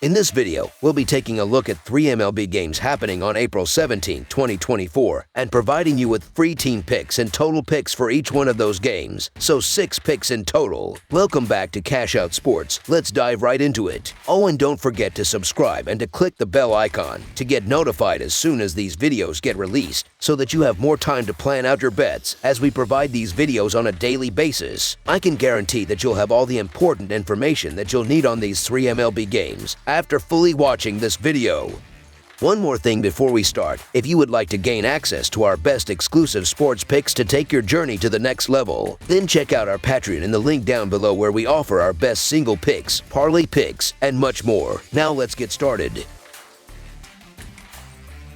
In this video, we'll be taking a look at 3 MLB games happening on April 17, 2024, and providing you with free team picks and total picks for each one of those games, so 6 picks in total. Welcome back to Cash Out Sports. Let's dive right into it. Oh, and don't forget to subscribe and to click the bell icon to get notified as soon as these videos get released, so that you have more time to plan out your bets as we provide these videos on a daily basis. I can guarantee that you'll have all the important information that you'll need on these 3 MLB games after fully watching this video. One more thing before we start, if you would like to gain access to our best exclusive sports picks to take your journey to the next level, then check out our Patreon in the link down below where we offer our best single picks, parlay picks, and much more. Now let's get started.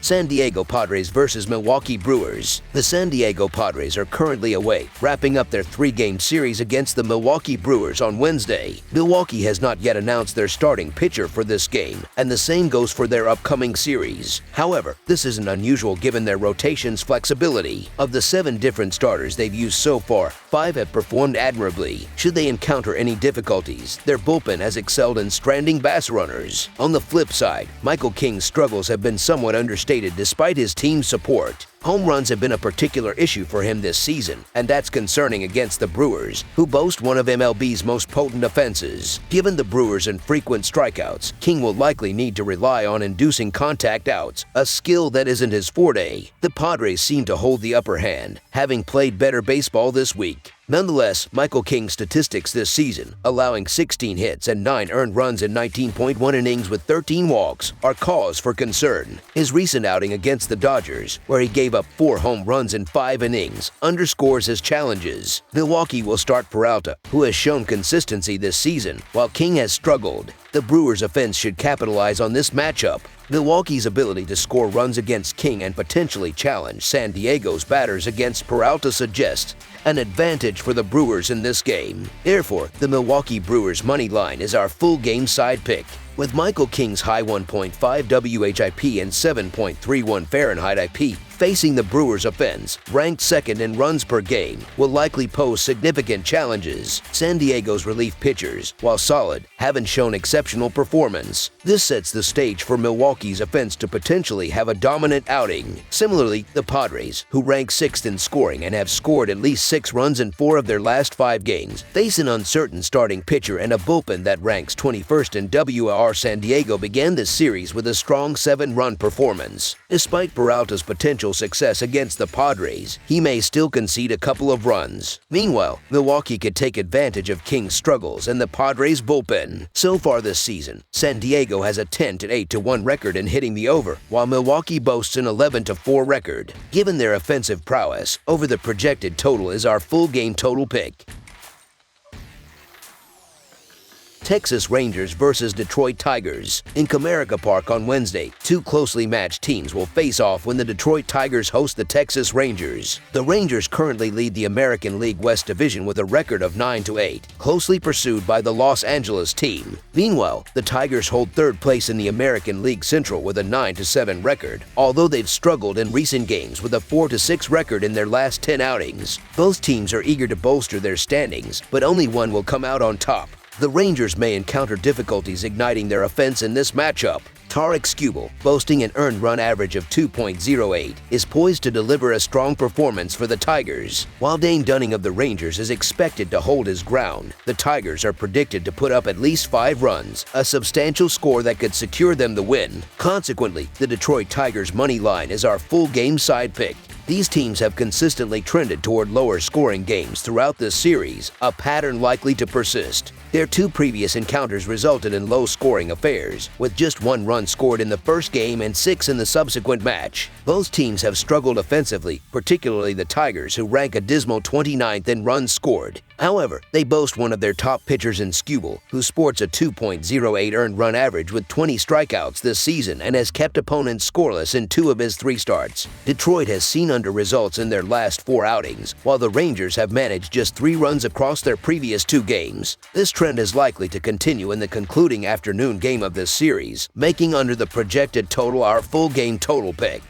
San Diego Padres versus Milwaukee Brewers. The San Diego Padres are currently away, wrapping up their 3-game series against the Milwaukee Brewers on Wednesday. Milwaukee has not yet announced their starting pitcher for this game, and the same goes for their upcoming series. However, this isn't unusual given their rotation's flexibility. Of the 7 different starters they've used so far, 5 have performed admirably. Should they encounter any difficulties, their bullpen has excelled in stranding base runners. On the flip side, Michael King's struggles have been somewhat understated despite his team's support. Home runs have been a particular issue for him this season, and that's concerning against the Brewers, who boast one of MLB's most potent offenses. Given the Brewers' infrequent strikeouts, King will likely need to rely on inducing contact outs, a skill that isn't his forte. The Padres seem to hold the upper hand, having played better baseball this week. Nonetheless, Michael King's statistics this season, allowing 16 hits and 9 earned runs in 19.1 innings with 13 walks, are cause for concern. His recent outing against the Dodgers, where he gave up 4 home runs in 5 innings, underscores his challenges. Milwaukee will start Peralta, who has shown consistency this season, while King has struggled. The Brewers' offense should capitalize on this matchup. Milwaukee's ability to score runs against King and potentially challenge San Diego's batters against Peralta suggests an advantage for the Brewers in this game. Therefore, the Milwaukee Brewers money line is our full game side pick. With Michael King's high 1.5 WHIP and 7.31 Fahrenheit IP facing the Brewers' offense, ranked second in runs per game, will likely pose significant challenges. San Diego's relief pitchers, while solid, haven't shown exceptional performance. This sets the stage for Milwaukee's offense to potentially have a dominant outing. Similarly, the Padres, who rank 6th in scoring and have scored at least 6 runs in 4 of their last 5 games, face an uncertain starting pitcher and a bullpen that ranks 21st in WR. San Diego began this series with a strong 7-run performance. Despite Peralta's potential success against the Padres, he may still concede a couple of runs. Meanwhile, Milwaukee could take advantage of King's struggles and the Padres' bullpen. So far this season, San Diego has a 10-8-1 record in hitting the over, while Milwaukee boasts an 11-4 record. Given their offensive prowess, over the projected total is our full game total pick. Texas Rangers versus Detroit Tigers. In Comerica Park on Wednesday, 2 closely matched teams will face off when the Detroit Tigers host the Texas Rangers. The Rangers currently lead the American League West Division with a record of 9-8, closely pursued by the Los Angeles team. Meanwhile, the Tigers hold 3rd place in the American League Central with a 9-7 record, although they've struggled in recent games with a 4-6 record in their last 10 outings. Both teams are eager to bolster their standings, but only one will come out on top. The Rangers may encounter difficulties igniting their offense in this matchup. Tarek Skubal, boasting an earned run average of 2.08, is poised to deliver a strong performance for the Tigers. While Dane Dunning of the Rangers is expected to hold his ground, the Tigers are predicted to put up at least 5 runs, a substantial score that could secure them the win. Consequently, the Detroit Tigers money line is our full game side pick. These teams have consistently trended toward lower scoring games throughout this series, a pattern likely to persist. Their 2 previous encounters resulted in low-scoring affairs, with just 1 run scored in the first game and 6 in the subsequent match. Both teams have struggled offensively, particularly the Tigers, who rank a dismal 29th in runs scored. However, they boast one of their top pitchers in Skubal, who sports a 2.08 earned run average with 20 strikeouts this season and has kept opponents scoreless in 2 of his 3 starts. Detroit has seen under results in their last 4 outings, while the Rangers have managed just 3 runs across their previous 2 games. This trend is likely to continue in the concluding afternoon game of this series, making under the projected total our full game total pick.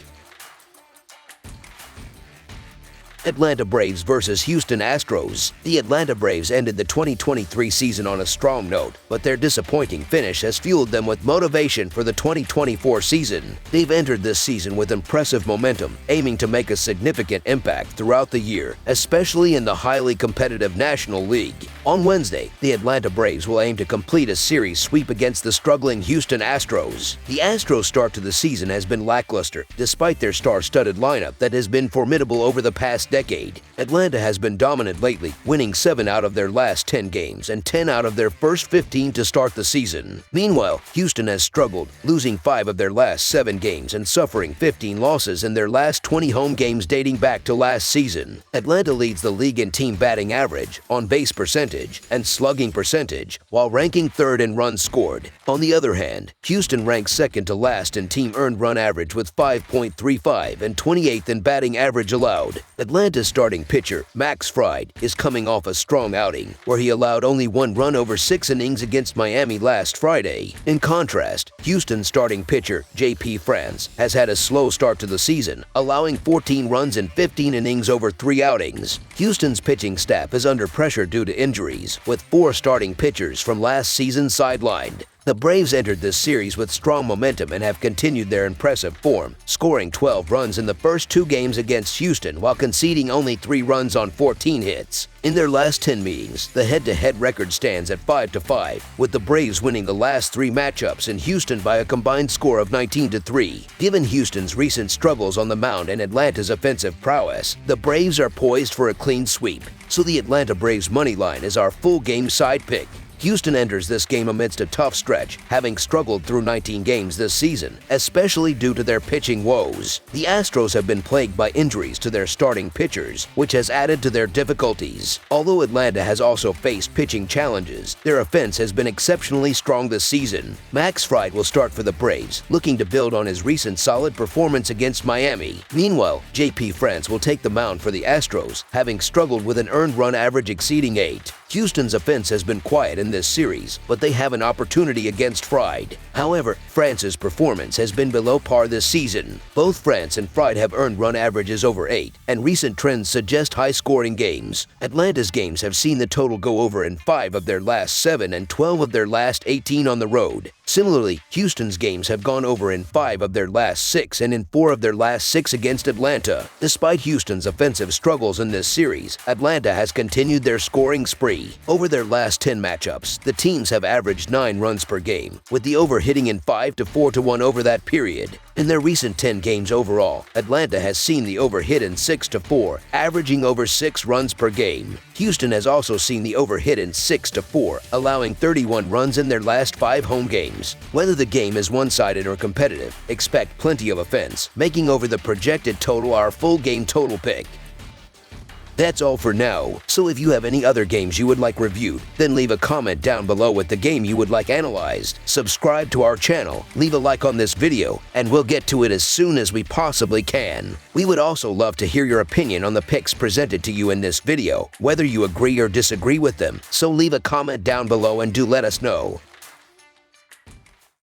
Atlanta Braves versus Houston Astros. The Atlanta Braves ended the 2023 season on a strong note, but their disappointing finish has fueled them with motivation for the 2024 season. They've entered this season with impressive momentum, aiming to make a significant impact throughout the year, especially in the highly competitive National League. On Wednesday, the Atlanta Braves will aim to complete a series sweep against the struggling Houston Astros. The Astros' start to the season has been lackluster, despite their star-studded lineup that has been formidable over the past decade. Atlanta has been dominant lately, winning 7 out of their last 10 games and 10 out of their first 15 to start the season. Meanwhile, Houston has struggled, losing 5 of their last 7 games and suffering 15 losses in their last 20 home games dating back to last season. Atlanta leads the league in team batting average, on-base percentage, and slugging percentage, while ranking 3rd in runs scored. On the other hand, Houston ranks 2nd to last in team earned run average with 5.35 and 28th in batting average allowed. Atlanta's starting pitcher, Max Fried, is coming off a strong outing, where he allowed only 1 run over 6 innings against Miami last Friday. In contrast, Houston's starting pitcher, J.P. France, has had a slow start to the season, allowing 14 runs in 15 innings over 3 outings. Houston's pitching staff is under pressure due to injuries, with 4 starting pitchers from last season sidelined. The Braves entered this series with strong momentum and have continued their impressive form, scoring 12 runs in the first 2 games against Houston while conceding only 3 runs on 14 hits. In their last 10 meetings, the head-to-head record stands at 5-5, with the Braves winning the last 3 matchups in Houston by a combined score of 19-3. Given Houston's recent struggles on the mound and Atlanta's offensive prowess, the Braves are poised for a clean sweep, so the Atlanta Braves money line is our full game side pick. Houston enters this game amidst a tough stretch, having struggled through 19 games this season, especially due to their pitching woes. The Astros have been plagued by injuries to their starting pitchers, which has added to their difficulties. Although Atlanta has also faced pitching challenges, their offense has been exceptionally strong this season. Max Fried will start for the Braves, looking to build on his recent solid performance against Miami. Meanwhile, J.P. France will take the mound for the Astros, having struggled with an earned run average exceeding 8. Houston's offense has been quiet in this series, but they have an opportunity against Fried. However, France's performance has been below par this season. Both France and Fried have earned run averages over 8, and recent trends suggest high-scoring games. Atlanta's games have seen the total go over in 5 of their last 7 and 12 of their last 18 on the road. Similarly, Houston's games have gone over in 5 of their last 6 and in 4 of their last 6 against Atlanta. Despite Houston's offensive struggles in this series, Atlanta has continued their scoring spree. Over their last 10 matchups, the teams have averaged 9 runs per game, with the over hitting in 5 to 4 to 1 over that period. In their recent 10 games overall, Atlanta has seen the over hit in 6 to 4, averaging over 6 runs per game. Houston has also seen the over hit in 6 to 4, allowing 31 runs in their last 5 home games. Whether the game is one-sided or competitive, expect plenty of offense, making over the projected total our full game total pick. That's all for now, so if you have any other games you would like reviewed, then leave a comment down below with the game you would like analyzed. Subscribe to our channel, leave a like on this video, and we'll get to it as soon as we possibly can. We would also love to hear your opinion on the picks presented to you in this video, whether you agree or disagree with them, so leave a comment down below and do let us know.